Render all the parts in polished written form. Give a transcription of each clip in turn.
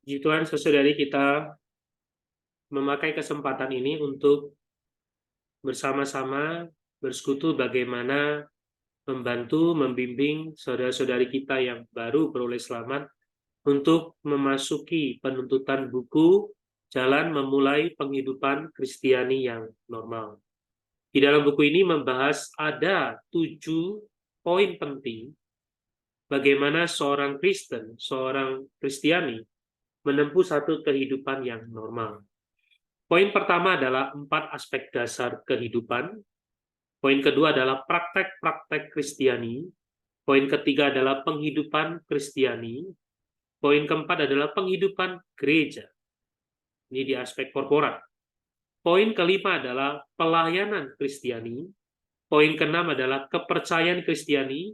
Puji Tuhan, saudari, kita memakai kesempatan ini untuk bersama-sama bersekutu bagaimana membantu, membimbing saudara-saudari kita yang baru beroleh selamat untuk memasuki penuntutan buku Jalan Memulai Penghidupan Kristiani yang Normal. Di dalam buku ini membahas ada 7 poin penting bagaimana seorang Kristen, seorang Kristiani menempuh satu kehidupan yang normal. Poin pertama adalah 4 aspek dasar kehidupan. Poin kedua adalah praktek-praktek Kristiani. Poin ketiga adalah penghidupan Kristiani. Poin keempat adalah penghidupan gereja. Ini di aspek korporat. Poin kelima adalah pelayanan Kristiani. Poin keenam adalah kepercayaan Kristiani.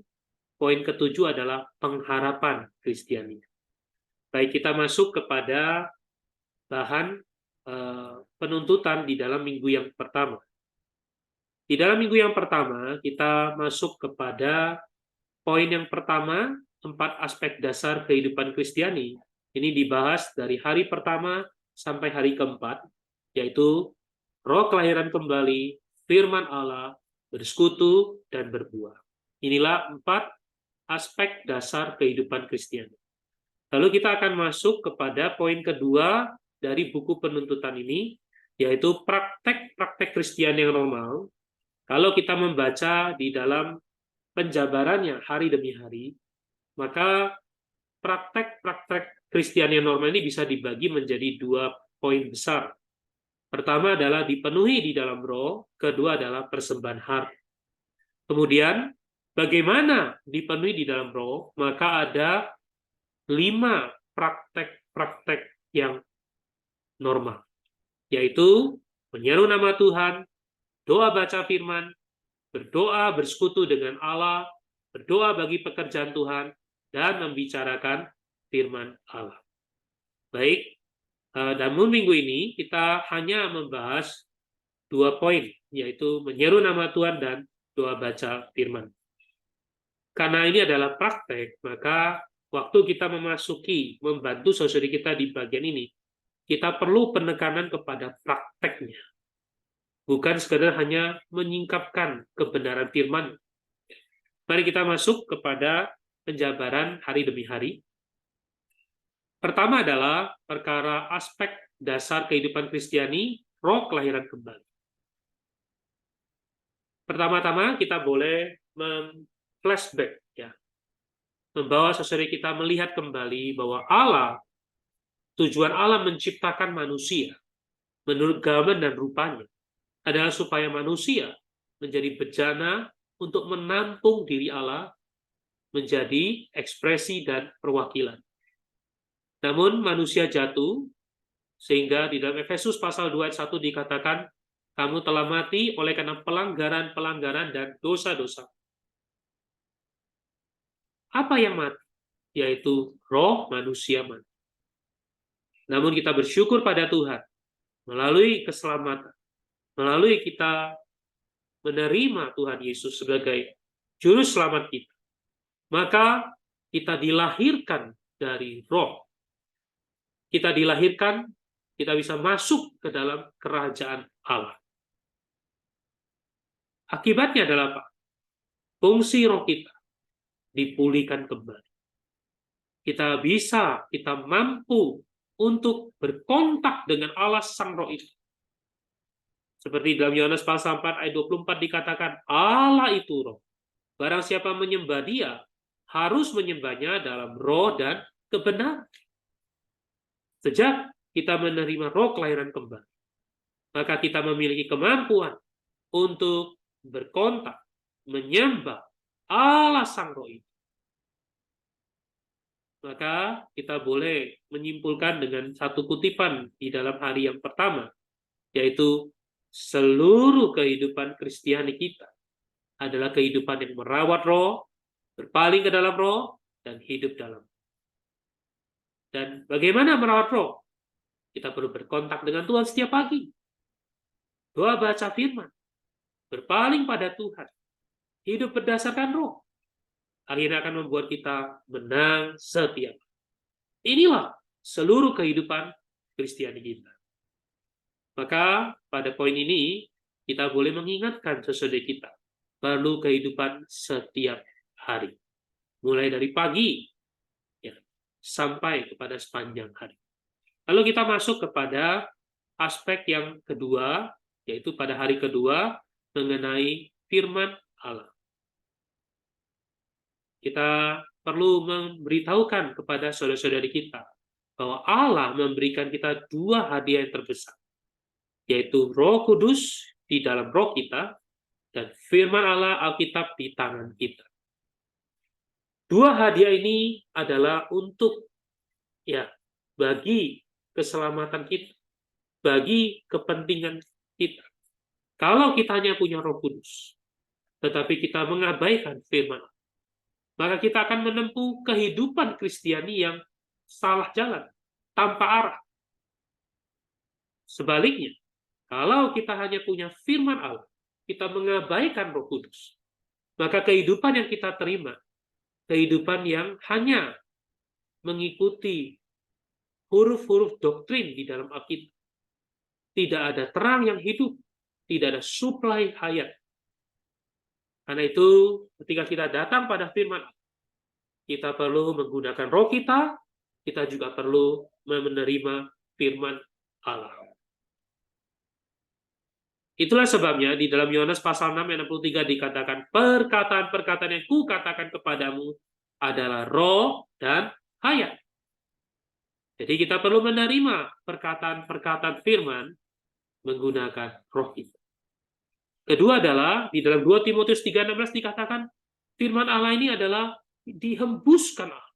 Poin ketujuh adalah pengharapan Kristiani. Baik, kita masuk kepada bahan penuntutan di dalam minggu yang pertama. Di dalam minggu yang pertama, kita masuk kepada poin yang pertama, 4 aspek dasar kehidupan Kristiani. Ini dibahas dari hari pertama sampai hari keempat, yaitu roh kelahiran kembali, firman Allah, bersekutu, dan berbuah. Inilah 4 aspek dasar kehidupan Kristiani. Lalu kita akan masuk kepada poin kedua dari buku penuntutan ini, yaitu praktek-praktek Kristiani yang normal. Kalau kita membaca di dalam penjabarannya hari demi hari, maka praktek-praktek Kristiani yang normal ini bisa dibagi menjadi 2 poin besar. Pertama adalah dipenuhi di dalam roh, kedua adalah persembahan harta. Kemudian, bagaimana dipenuhi di dalam roh? Maka ada 5 praktek-praktek yang normal, yaitu menyeru nama Tuhan, doa baca firman, berdoa bersekutu dengan Allah, berdoa bagi pekerjaan Tuhan, dan membicarakan firman Allah. Baik, namun minggu ini kita hanya membahas 2 poin, yaitu menyeru nama Tuhan dan doa baca firman. Karena ini adalah praktek, maka waktu kita membantu saudari kita di bagian ini, kita perlu penekanan kepada prakteknya. Bukan sekedar hanya menyingkapkan kebenaran firman. Mari kita masuk kepada penjabaran hari demi hari. Pertama adalah perkara aspek dasar kehidupan Kristiani, roh kelahiran kembali. Pertama-tama kita boleh flashback, ya, membawa saudari kita melihat kembali bahwa tujuan Allah menciptakan manusia menurut gambar dan rupanya adalah supaya manusia menjadi bejana untuk menampung diri Allah menjadi ekspresi dan perwakilan. Namun manusia jatuh, sehingga di dalam Efesus pasal 2 ayat 1 dikatakan, kamu telah mati oleh karena pelanggaran-pelanggaran dan dosa-dosa. Apa yang mati? Yaitu roh manusia mati. Namun kita bersyukur pada Tuhan, melalui keselamatan, melalui kita menerima Tuhan Yesus sebagai juru selamat kita, maka kita dilahirkan dari roh. Kita dilahirkan, kita bisa masuk ke dalam kerajaan Allah. Akibatnya adalah apa? Fungsi roh kita dipulihkan kembali. Kita mampu untuk berkontak dengan Allah Sang Roh itu. Seperti dalam Yohanes pasal 4 ayat 24 dikatakan, Allah itu roh. Barang siapa menyembah dia, harus menyembahnya dalam roh dan kebenaran. Sejak kita menerima roh kelahiran kembali, maka kita memiliki kemampuan untuk berkontak, menyembah Allah Sang Roh itu. Maka kita boleh menyimpulkan dengan satu kutipan di dalam hari yang pertama, yaitu seluruh kehidupan Kristiani kita adalah kehidupan yang merawat roh, berpaling ke dalam roh, dan hidup dalam. Dan bagaimana merawat roh? Kita perlu berkontak dengan Tuhan setiap pagi. Doa baca firman, berpaling pada Tuhan, hidup berdasarkan roh. Akhirnya akan membuat kita menang setiap. Inilah seluruh kehidupan Kristiani kita. Maka pada poin ini kita boleh mengingatkan sesudah kita perlu kehidupan setiap hari, mulai dari pagi ya, sampai kepada sepanjang hari. Lalu kita masuk kepada aspek yang kedua, yaitu pada hari kedua mengenai firman Allah. Kita perlu memberitahukan kepada saudara-saudari kita bahwa Allah memberikan kita dua hadiah yang terbesar, yaitu Roh Kudus di dalam roh kita dan firman Allah Alkitab di tangan kita. Dua hadiah ini adalah untuk bagi keselamatan kita, bagi kepentingan kita. Kalau kita hanya punya Roh Kudus, tetapi kita mengabaikan firman Allah, maka kita akan menempuh kehidupan Kristiani yang salah jalan, tanpa arah. Sebaliknya, kalau kita hanya punya firman Allah, kita mengabaikan Roh Kudus, maka kehidupan yang kita terima, kehidupan yang hanya mengikuti huruf-huruf doktrin di dalam Alkitab. Tidak ada terang yang hidup, tidak ada suplai hayat. Karena itu, ketika kita datang pada firman Allah, kita perlu menggunakan roh kita juga perlu menerima firman Allah. Itulah sebabnya di dalam Yohanes pasal 6 ayat 63 dikatakan, perkataan-perkataan yang kukatakan kepadamu adalah roh dan hayat. Jadi kita perlu menerima perkataan-perkataan firman menggunakan roh kita. Kedua adalah di dalam 2 Timotius 3:16 dikatakan firman Allah ini adalah dihembuskan Allah.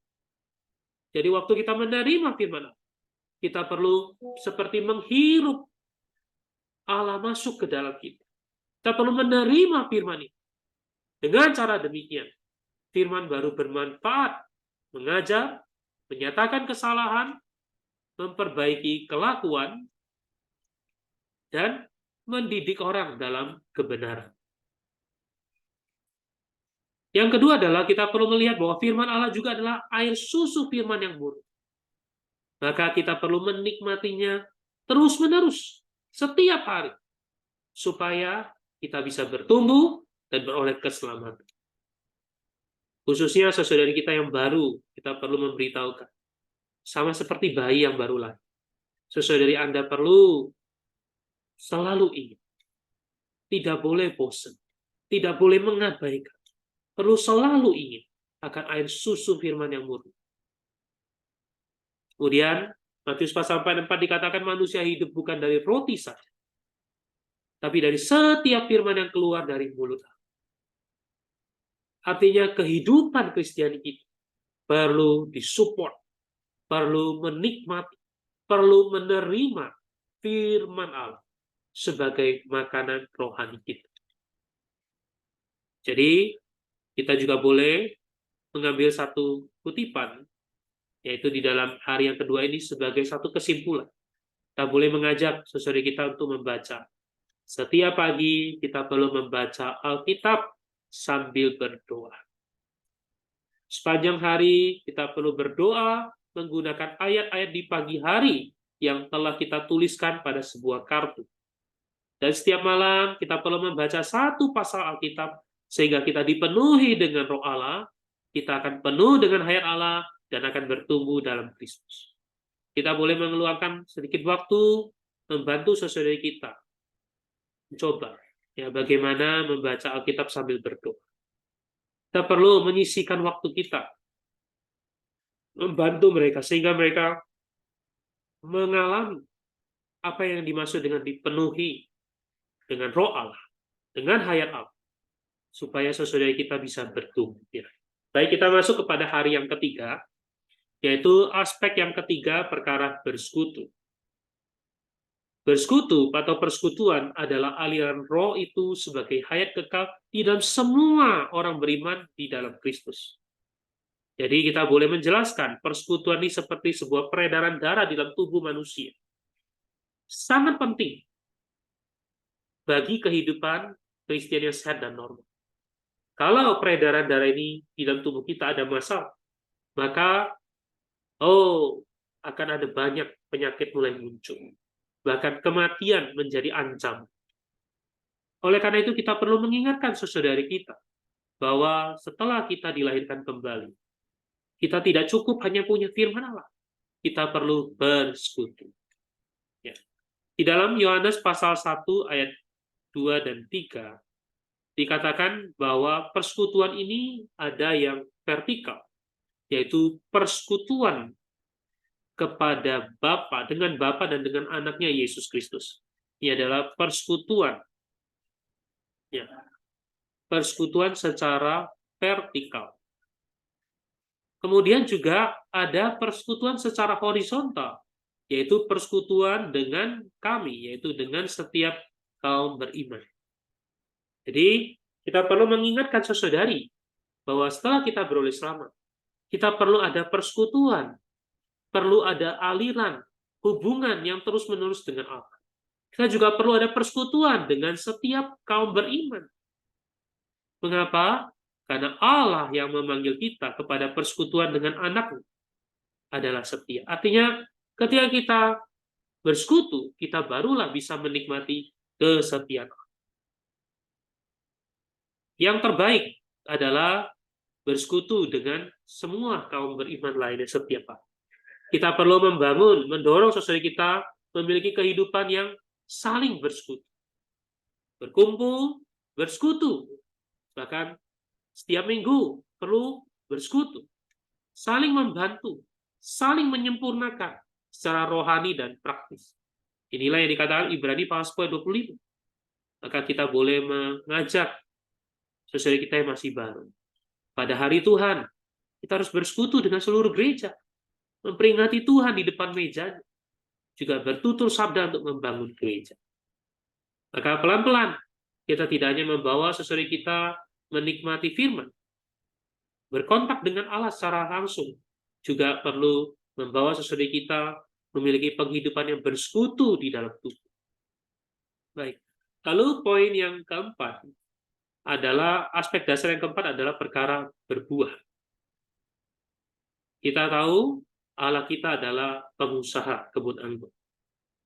Jadi waktu kita menerima firman Allah, kita perlu seperti menghirup Allah masuk ke dalam kita. Kita perlu menerima firman ini. Dengan cara demikian, firman baru bermanfaat, mengajar, menyatakan kesalahan, memperbaiki kelakuan, dan mendidik orang dalam kebenaran. Yang kedua adalah kita perlu melihat bahwa firman Allah juga adalah air susu firman yang murni. Maka kita perlu menikmatinya terus-menerus, setiap hari, supaya kita bisa bertumbuh dan beroleh keselamatan. Khususnya saudari kita yang baru, kita perlu memberitahukan. Sama seperti bayi yang baru lahir. Saudari Anda perlu selalu ingat. Tidak boleh bosan. Tidak boleh mengabaikan. Perlu selalu ingin akan air susu firman yang murni. Kemudian, Matius pasal 4 dikatakan manusia hidup bukan dari roti saja, tapi dari setiap firman yang keluar dari mulut Allah. Artinya kehidupan Kristiani itu perlu disupport, perlu menikmati, perlu menerima firman Allah sebagai makanan rohani kita. Jadi, kita juga boleh mengambil satu kutipan, yaitu di dalam hari yang kedua ini sebagai satu kesimpulan. Kita boleh mengajak saudara kita untuk membaca. Setiap pagi kita perlu membaca Alkitab sambil berdoa. Sepanjang hari kita perlu berdoa menggunakan ayat-ayat di pagi hari yang telah kita tuliskan pada sebuah kartu. Dan setiap malam kita perlu membaca satu pasal Alkitab sehingga kita dipenuhi dengan roh Allah, kita akan penuh dengan hayat Allah, dan akan bertumbuh dalam Kristus. Kita boleh mengeluarkan sedikit waktu membantu saudara kita mencoba bagaimana membaca Alkitab sambil berdoa. Kita perlu menyisihkan waktu kita membantu mereka sehingga mereka mengalami apa yang dimaksud dengan dipenuhi dengan roh Allah, dengan hayat Allah, supaya saudara kita bisa bertumbuh. Baik, kita masuk kepada hari yang ketiga, yaitu aspek yang ketiga, perkara bersekutu. Bersekutu atau persekutuan adalah aliran roh itu sebagai hayat kekal di dalam semua orang beriman di dalam Kristus. Jadi kita boleh menjelaskan persekutuan ini seperti sebuah peredaran darah di dalam tubuh manusia. Sangat penting bagi kehidupan Kristen yang sehat dan normal. Kalau peredaran darah ini di dalam tubuh kita ada masalah, maka akan ada banyak penyakit mulai muncul. Bahkan kematian menjadi ancaman. Oleh karena itu kita perlu mengingatkan saudari kita bahwa setelah kita dilahirkan kembali, kita tidak cukup hanya punya firman Allah. Kita perlu bersekutu. Ya. Di dalam Yohanes pasal 1 ayat 2 dan 3 dikatakan bahwa persekutuan ini ada yang vertikal, yaitu persekutuan kepada Bapa, dengan Bapa dan dengan anaknya Yesus Kristus. Ini adalah persekutuan. Ya, persekutuan secara vertikal. Kemudian juga ada persekutuan secara horizontal, yaitu persekutuan dengan kami, yaitu dengan setiap kaum beriman. Jadi, kita perlu mengingatkan saudari bahwa setelah kita beroleh selamat, kita perlu ada persekutuan, perlu ada aliran, hubungan yang terus-menerus dengan Allah. Kita juga perlu ada persekutuan dengan setiap kaum beriman. Mengapa? Karena Allah yang memanggil kita kepada persekutuan dengan Anak-Nya adalah setia. Artinya, ketika kita bersekutu, kita barulah bisa menikmati kesetiaan. Yang terbaik adalah bersekutu dengan semua kaum beriman lainnya setiap hari. Kita perlu membangun, mendorong saudara kita memiliki kehidupan yang saling bersekutu. Berkumpul, bersekutu. Bahkan setiap minggu perlu bersekutu. Saling membantu, saling menyempurnakan secara rohani dan praktis. Inilah yang dikatakan Ibrani pasal 25. Maka kita boleh mengajak saudara kita yang masih baru. Pada hari Tuhan, kita harus bersekutu dengan seluruh gereja. Memperingati Tuhan di depan mejanya. Juga bertutur sabda untuk membangun gereja. Maka pelan-pelan, kita tidak hanya membawa saudara kita menikmati firman, berkontak dengan Allah secara langsung, juga perlu membawa saudara kita memiliki penghidupan yang bersekutu di dalam tubuh. Baik. Lalu poin yang keempat adalah, aspek dasar yang keempat adalah perkara berbuah. Kita tahu Allah kita adalah pengusaha kebun anggur.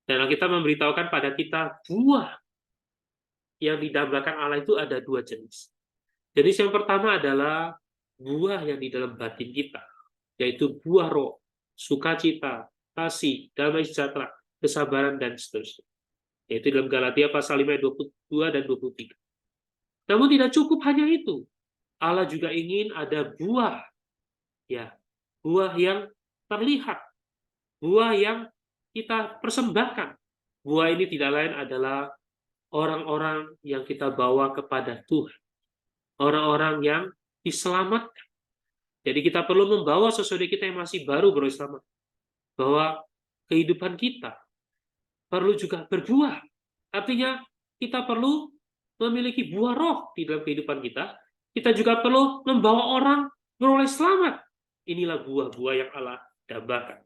Dan kita memberitahukan pada kita buah yang didambakan Allah itu ada dua jenis. Jenis yang pertama adalah buah yang di dalam batin kita, yaitu buah roh, sukacita, kasih, damai sejahtera, kesabaran, dan seterusnya. Yaitu dalam Galatia pasal 5 ayat 22 dan 23. Namun tidak cukup hanya itu. Allah juga ingin ada buah, ya, buah yang terlihat, buah yang kita persembahkan. Buah ini tidak lain adalah orang-orang yang kita bawa kepada Tuhan. Orang-orang yang diselamatkan. Jadi kita perlu membawa saudara kita yang masih baru berislam, bahwa kehidupan kita perlu juga berbuah. Artinya kita perlu memiliki buah roh di dalam kehidupan kita. Kita juga perlu membawa orang beroleh selamat. Inilah buah-buah yang Allah dambakan.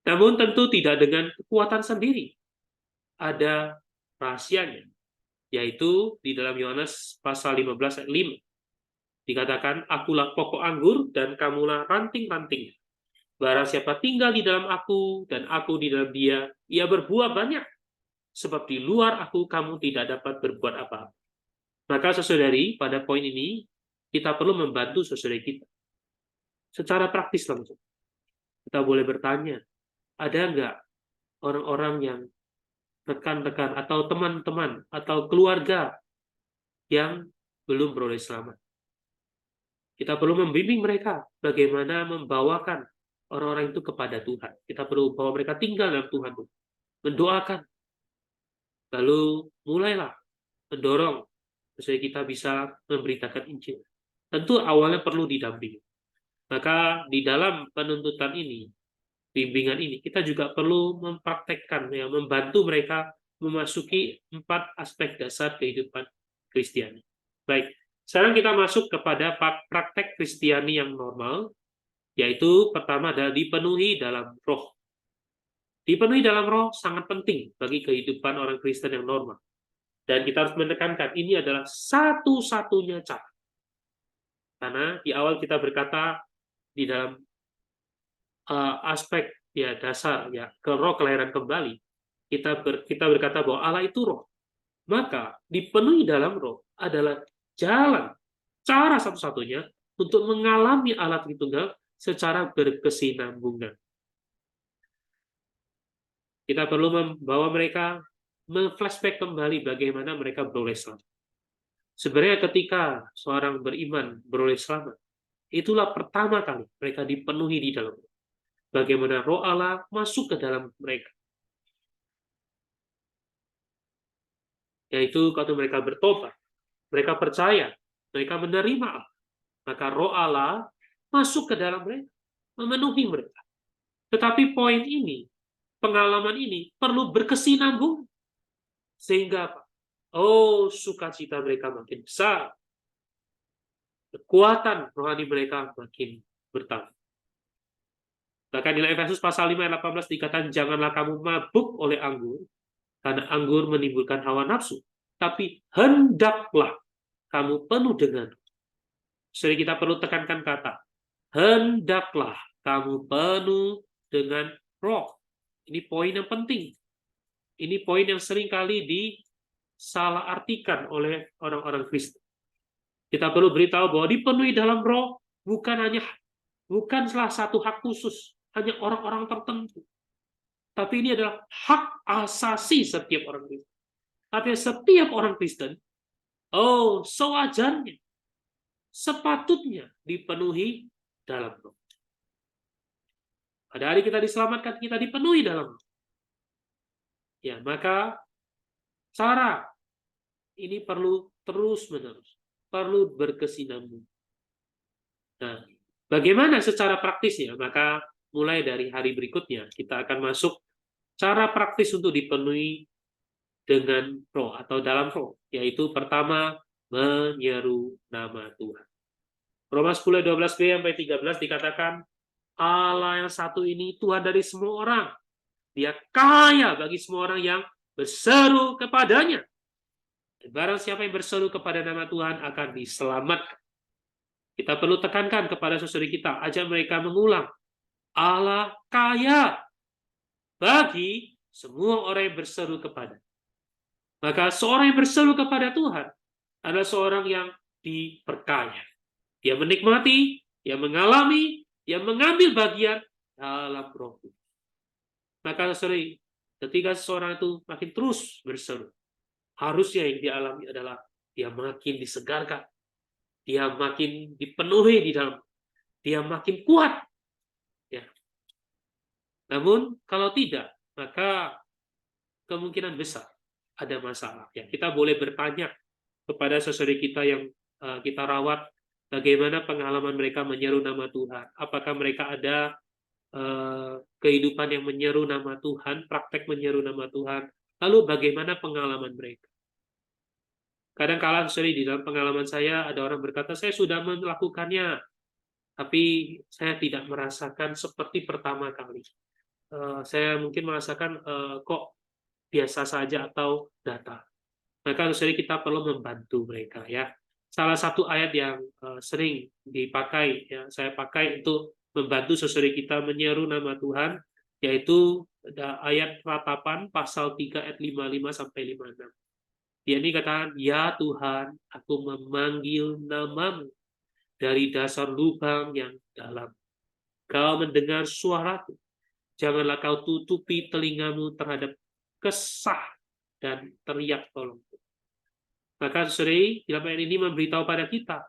Namun tentu tidak dengan kekuatan sendiri. Ada rahasianya, yaitu di dalam Yohanes pasal 15 ayat 5. Dikatakan, akulah pokok anggur dan kamulah ranting-ranting. Barang siapa tinggal di dalam aku dan aku di dalam dia, ia berbuah banyak. Sebab di luar aku kamu tidak dapat berbuat apa-apa. Maka saudari, pada poin ini, kita perlu membantu saudari kita. Secara praktis langsung. Kita boleh bertanya, ada nggak orang-orang yang rekan-rekan atau teman-teman atau keluarga yang belum beroleh selamat? Kita perlu membimbing mereka bagaimana membawakan orang-orang itu kepada Tuhan. Kita perlu bawa mereka tinggal dalam Tuhan, mendoakan. Lalu mulailah mendorong supaya kita bisa memberitakan Injil. Tentu awalnya perlu didampingi. Maka di dalam penuntutan ini, bimbingan ini, kita juga perlu mempraktekkan, ya, membantu mereka memasuki 4 aspek dasar kehidupan Kristiani. Baik, sekarang kita masuk kepada praktek Kristiani yang normal, yaitu pertama adalah dipenuhi dalam roh. Dipenuhi dalam roh sangat penting bagi kehidupan orang Kristen yang normal. Dan kita harus menekankan, ini adalah satu-satunya cara. Karena di awal kita berkata, di dalam aspek ya dasar ya ke roh kelahiran kembali, kita berkata bahwa Allah itu roh, maka dipenuhi dalam roh adalah jalan, cara satu-satunya untuk mengalami Allah Tritunggal secara berkesinambungan. Kita perlu membawa mereka flashback kembali bagaimana mereka beroleh selamat. Sebenarnya ketika seorang beriman beroleh selamat, itulah pertama kali mereka dipenuhi di dalam roh. Bagaimana roh Allah masuk ke dalam mereka. Yaitu kalau mereka bertobat, mereka percaya, mereka menerima Allah, maka roh Allah masuk ke dalam mereka, memenuhi mereka. Tetapi poin ini, pengalaman ini perlu berkesinambung. Sehingga apa? Oh, sukacita mereka makin besar. Kekuatan rohani mereka makin bertambah. Bahkan di Efesus pasal 5 ayat 18 dikatakan, janganlah kamu mabuk oleh anggur, karena anggur menimbulkan hawa nafsu. Tapi hendaklah kamu penuh dengan. Sering kita perlu tekankan kata, hendaklah kamu penuh dengan roh. Ini poin yang penting. Ini poin yang sering kali disalah artikan oleh orang-orang Kristen. Kita perlu beritahu bahwa dipenuhi dalam roh bukan salah satu hak khusus hanya orang-orang tertentu. Tapi ini adalah hak asasi setiap orang Kristen. Artinya setiap orang Kristen, sewajarnya, sepatutnya dipenuhi dalam roh. Pada hari kita diselamatkan, kita dipenuhi dalam roh. Ya, maka cara ini perlu terus-menerus, perlu berkesinambungan. Nah, bagaimana secara praktisnya? Maka mulai dari hari berikutnya kita akan masuk cara praktis untuk dipenuhi dengan roh atau dalam roh, yaitu pertama menyeru nama Tuhan. Roma 10 12b sampai 13 dikatakan, Allah yang satu ini Tuhan dari semua orang. Dia kaya bagi semua orang yang berseru kepadanya. Dan barang siapa yang berseru kepada nama Tuhan akan diselamatkan. Kita perlu tekankan kepada saudara kita, ajak mereka mengulang. Allah kaya bagi semua orang yang berseru kepada. Maka seorang yang berseru kepada Tuhan adalah seorang yang diperkaya. Dia menikmati, dia mengalami, dia mengambil bagian dalam roh. Maka saudara, ketika seseorang itu makin terus berseru, harusnya yang dialami adalah dia makin disegarkan, dia makin dipenuhi di dalam, dia makin kuat. Ya. Namun kalau tidak, maka kemungkinan besar ada masalah. Ya, kita boleh bertanya kepada saudara kita yang kita rawat, bagaimana pengalaman mereka menyeru nama Tuhan. Apakah mereka ada kehidupan yang menyeru nama Tuhan, praktek menyeru nama Tuhan. Lalu bagaimana pengalaman mereka? Kadang-kala di dalam pengalaman saya, ada orang berkata, saya sudah melakukannya, tapi saya tidak merasakan seperti pertama kali. Saya mungkin merasakan kok biasa saja atau datar. Maka kita perlu membantu mereka. Ya. Salah satu ayat yang sering dipakai, ya, saya pakai untuk membantu saudara kita menyeru nama Tuhan, yaitu ayat ratapan pasal 3 ayat 55 sampai 56. Dia ini katakan, ya Tuhan, aku memanggil namamu dari dasar lubang yang dalam. Kau mendengar suaraku. Janganlah kau tutupi telingamu terhadap kesah dan teriak tolongku. Maka saudari, dalam ayat ini memberitahu pada kita,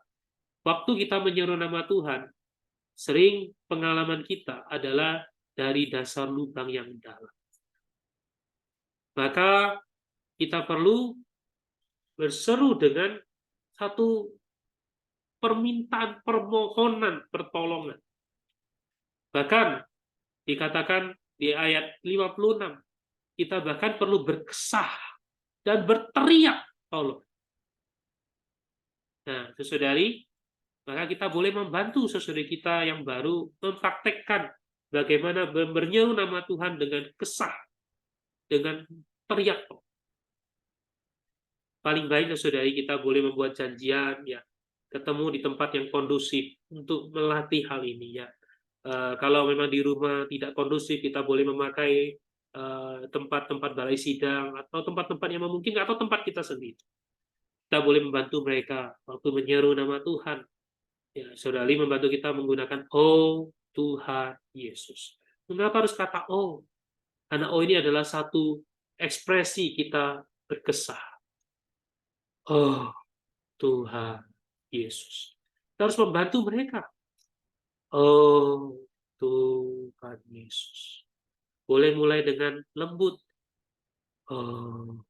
waktu kita menyeru nama Tuhan, sering pengalaman kita adalah dari dasar lubang yang dalam. Maka kita perlu berseru dengan satu permintaan, permohonan, pertolongan. Bahkan dikatakan di ayat 56, kita bahkan perlu berkesah dan berteriak tolong. Nah, saudari, maka kita boleh membantu saudari kita yang baru mempraktekkan bagaimana menyeru nama Tuhan dengan kesah, dengan teriak. Paling baik saudari kita boleh membuat janjian, ya, ketemu di tempat yang kondusif untuk melatih hal ini, ya. Kalau memang di rumah tidak kondusif, kita boleh memakai tempat-tempat balai sidang atau tempat-tempat yang memungkinkan atau tempat kita sendiri. Kita boleh membantu mereka waktu menyeru nama Tuhan. Ya, saudari membantu kita menggunakan "Oh Tuhan Yesus". Mengapa harus kata "Oh"? Karena "Oh" ini adalah satu ekspresi kita berkesah. Oh Tuhan Yesus. Kita harus membantu mereka. Oh Tuhan Yesus. Boleh mulai dengan lembut. Oh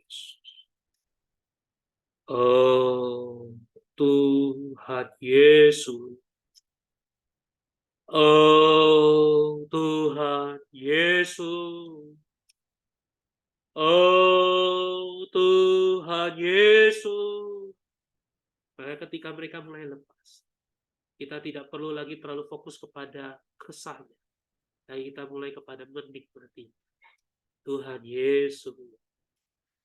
Yesus. Oh Tuhan Yesus. Oh Tuhan Yesus. Oh Tuhan Yesus. Maka ketika mereka mulai lepas, kita tidak perlu lagi terlalu fokus kepada kesahnya. Tapi kita mulai kepada menikmati Tuhan Yesus.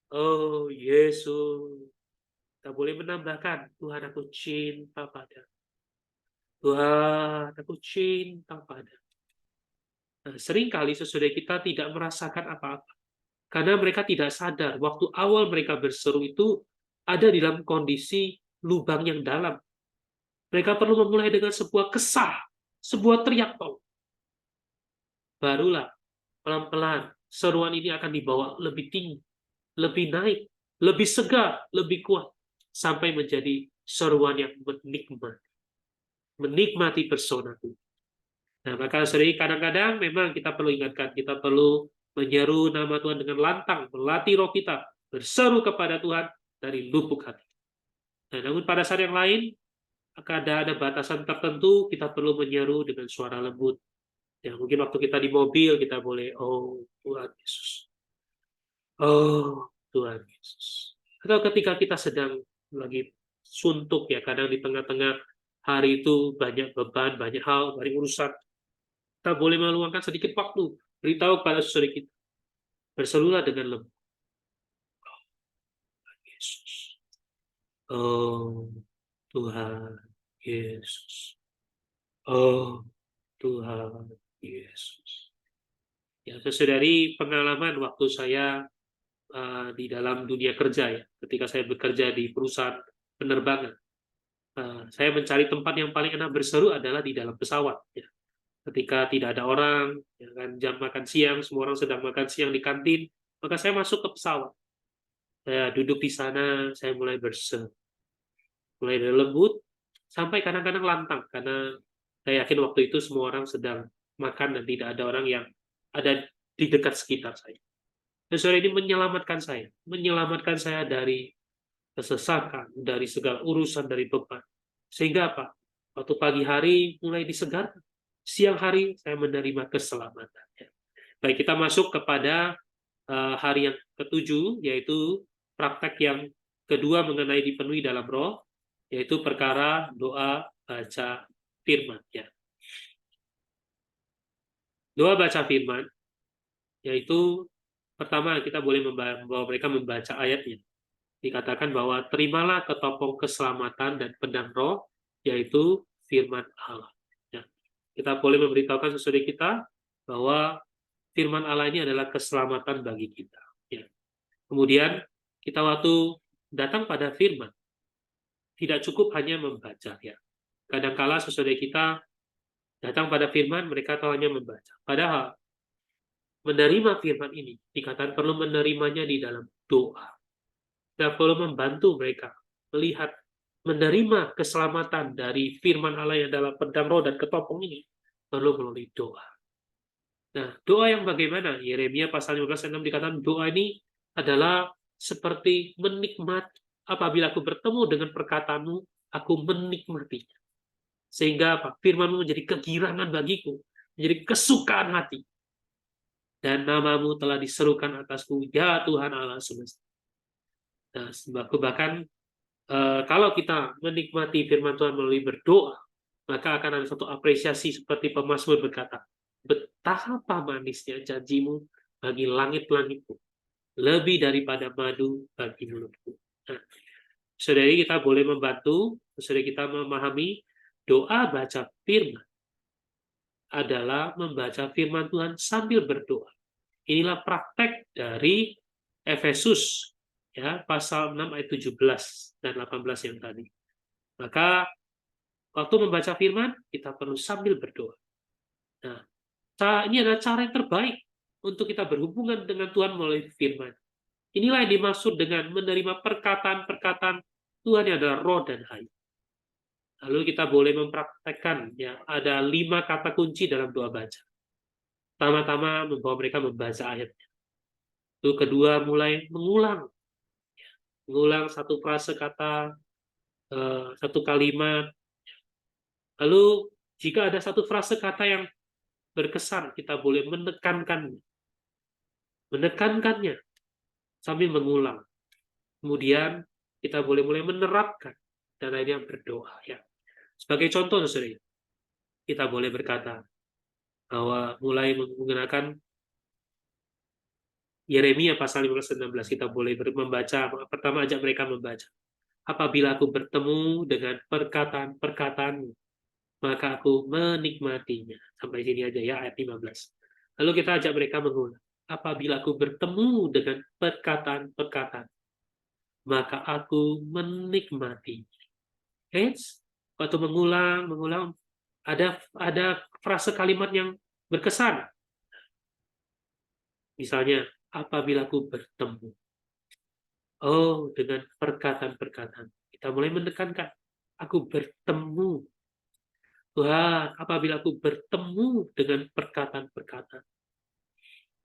Oh Yesus. Kita boleh menambahkan, Tuhan aku cinta padamu. Tuhan aku cinta padamu. Nah, seringkali sesudah kita tidak merasakan apa-apa. Karena mereka tidak sadar, waktu awal mereka berseru itu ada di dalam kondisi lubang yang dalam. Mereka perlu memulai dengan sebuah kesah, sebuah teriak tolong. Barulah pelan-pelan seruan ini akan dibawa lebih tinggi, lebih naik, lebih segar, lebih kuat, sampai menjadi seruan yang menikmati persona Tuhan. Nah, maka sering kadang-kadang memang kita perlu ingatkan, kita perlu menyeru nama Tuhan dengan lantang, melatih roh kita, berseru kepada Tuhan dari lubuk hati. Nah, namun pada saat yang lain, ada batasan tertentu, kita perlu menyeru dengan suara lembut. Ya, mungkin waktu kita di mobil, kita boleh, oh Tuhan Yesus. Oh Tuhan Yesus. Atau ketika kita sedang lagi suntuk, ya kadang di tengah-tengah hari itu banyak beban, banyak hal, banyak urusan. Kita boleh meluangkan sedikit waktu, beritahu kepada saudara kita. Berserulah dengan lembut. Oh, Yesus. Oh Tuhan Yesus. Oh Tuhan Yesus. Ya, dari pengalaman waktu saya di dalam dunia kerja, ya, ketika saya bekerja di perusahaan penerbangan, saya mencari tempat yang paling enak berseru adalah di dalam pesawat. Ya. Ketika tidak ada orang, ya kan, jam makan siang, semua orang sedang makan siang di kantin, maka saya masuk ke pesawat. Saya duduk di sana, saya mulai berseru. Mulai dari lembut, sampai kadang-kadang lantang, karena saya yakin waktu itu semua orang sedang makan dan tidak ada orang yang ada di dekat sekitar saya. Dan sore ini menyelamatkan saya dari kesesakan, dari segala urusan, dari beban. Sehingga apa? Waktu pagi hari mulai disegarkan, siang hari saya menerima keselamatan. Baik, kita masuk kepada hari yang ketujuh, yaitu praktek yang kedua mengenai dipenuhi dalam roh, yaitu perkara doa baca firman. Ya. Doa baca firman, yaitu pertama kita boleh membawa mereka membaca ayatnya. Dikatakan bahwa terimalah ketopong keselamatan dan pedang roh, yaitu firman Allah. Ya. Kita boleh memberitahukan sesudah kita bahwa firman Allah ini adalah keselamatan bagi kita. Ya. Kemudian kita waktu datang pada firman, tidak cukup hanya membaca. Ya. Kadangkala sesudah kita datang pada firman, mereka tahu hanya membaca. Padahal menerima firman ini dikatakan perlu menerimanya di dalam doa. Kita perlu membantu mereka melihat, menerima keselamatan dari firman Allah yang dalam pedang roh dan ketopong ini perlu melalui doa. Nah, doa yang bagaimana? Yeremia pasal 15 ayat 6 dikatakan doa ini adalah seperti menikmati. Apabila aku bertemu dengan perkataanmu, aku menikmatinya. Sehingga apa? Firman-mu menjadi kegirangan bagiku, menjadi kesukaan hati. Dan namamu telah diserukan atasku, ya Tuhan Allah semesta. Nah, bahkan kalau kita menikmati firman Tuhan melalui berdoa, maka akan ada satu apresiasi seperti pemazmur berkata, betapa manisnya janjimu bagi langit-langitku, lebih daripada madu bagi mulutku. Nah, saudari kita boleh membantu, saudari kita memahami Doa baca firman adalah membaca firman Tuhan sambil berdoa. Inilah praktek dari Efesus ya, pasal 6 ayat 17 dan 18 yang tadi. Maka waktu membaca firman kita perlu sambil berdoa. Nah, ini adalah cara yang terbaik untuk kita berhubungan dengan Tuhan melalui firman. Inilah yang dimaksud dengan menerima perkataan-perkataan Tuhan yang adalah roh dan hayat. Lalu kita boleh mempraktekkan ya, ada 5 kata kunci dalam doa baca. Pertama-tama membawa mereka membaca ayatnya. Itu kedua mulai mengulang satu frase kata, satu kalimat. Lalu jika ada satu frase kata yang berkesan, kita boleh menekankannya sambil mengulang. Kemudian kita boleh mulai menerapkan dan akhirnya berdoa ya. Sebagai contoh, saudara, kita boleh berkata bahwa mulai menggunakan Yeremia pasal 15-16, kita boleh membaca, pertama ajak mereka membaca. Apabila aku bertemu dengan perkataan-perkataanmu, maka aku menikmatinya. Sampai sini aja ya, ayat 15. Lalu kita ajak mereka mengulang. Apabila aku bertemu dengan perkataan-perkataan, maka aku menikmatinya. Waktu mengulang, ada frase kalimat yang berkesan. Misalnya, apabila aku bertemu. Oh, dengan perkataan-perkataan. Kita mulai menekankan. Aku bertemu. Tuhan, apabila aku bertemu dengan perkataan-perkataan,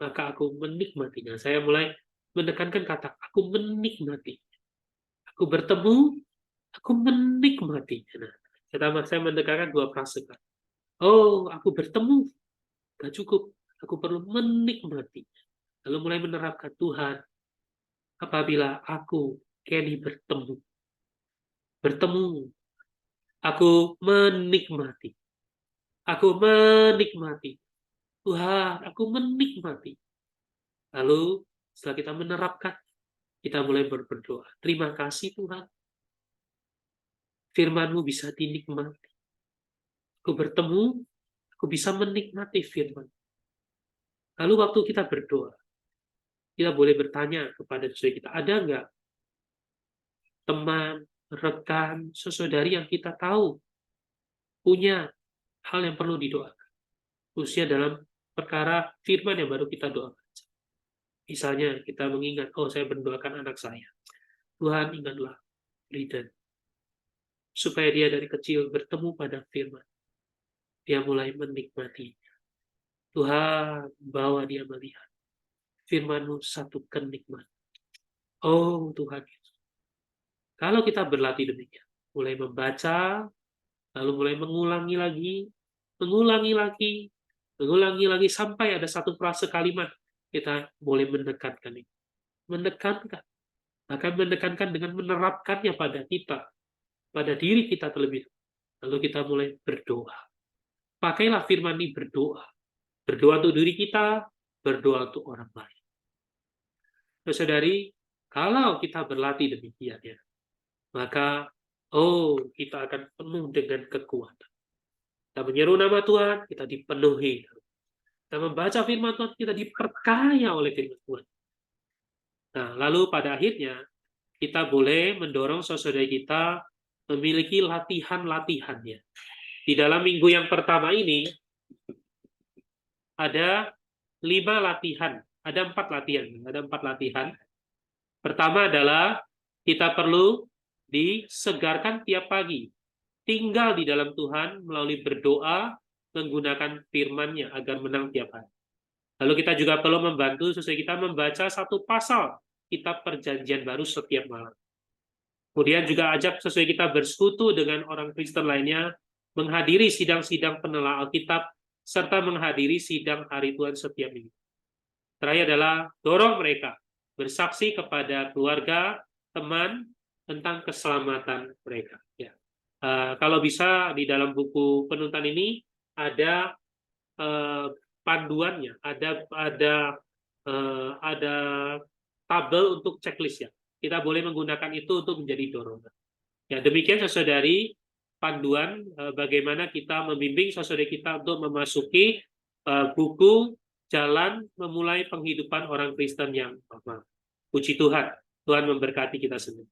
maka aku menikmatinya. Saya mulai menekankan kata, aku menikmati. Aku bertemu, aku menikmatinya. Nah, saya menekankan 2 frase. Oh, aku bertemu. Gak cukup. Aku perlu menikmati. Lalu mulai menerapkan Tuhan. Apabila aku, Kenny, bertemu, aku menikmati. Aku menikmati. Tuhan, aku menikmati. Lalu setelah kita menerapkan, kita mulai berdoa. Terima kasih Tuhan. Firman-Mu bisa dinikmati. Aku bertemu, aku bisa menikmati firman. Lalu waktu kita berdoa, kita boleh bertanya kepada saudara kita, ada nggak teman, rekan, sesaudari yang kita tahu punya hal yang perlu didoakan, khususnya dalam perkara firman yang baru kita doakan. Misalnya kita mengingat, oh saya mendoakan anak saya. Tuhan ingatlah Riden, supaya dia dari kecil bertemu pada firman. Dia mulai menikmati. Tuhan bawa dia melihat firman-Mu satu kenikmatan. Oh Tuhan, kalau kita berlatih demikian, mulai membaca, lalu mulai mengulangi lagi, sampai ada satu frase kalimat, kita boleh menekankan itu. Menekankan. Bahkan menekankan dengan menerapkannya pada kita, pada diri kita terlebih. Lalu kita mulai berdoa. Pakailah firman ini berdoa. Berdoa untuk diri kita, berdoa untuk orang lain. Saudari, kalau kita berlatih demikian ya, maka kita akan penuh dengan kekuatan. Kita menyeru nama Tuhan, kita dipenuhi. Kita membaca firman Tuhan, kita diperkaya oleh firman Tuhan. Nah, lalu pada akhirnya kita boleh mendorong saudara kita memiliki latihan-latihannya. Di dalam minggu yang pertama ini ada 5 latihan, ada 4 latihan. Pertama adalah kita perlu disegarkan tiap pagi, tinggal di dalam Tuhan melalui berdoa, menggunakan firman-Nya agar menang tiap hari. Lalu kita juga perlu membantu sesuai kita membaca satu pasal kitab perjanjian baru setiap malam. Kemudian juga ajak sesuai kita bersekutu dengan orang Kristen lainnya, menghadiri sidang-sidang penelaah Alkitab, serta menghadiri sidang hari Tuhan setiap minggu. Terakhir adalah dorong mereka bersaksi kepada keluarga, teman, tentang keselamatan mereka. Ya. Kalau bisa di dalam buku penuntun ini ada panduannya, ada tabel untuk checklist ya. Kita boleh menggunakan itu untuk menjadi dorongan. Ya, demikian saudari, panduan bagaimana kita membimbing saudara kita untuk memasuki buku Jalan Memulai Penghidupan Orang Kristen yang normal. Puji Tuhan, Tuhan memberkati kita semua.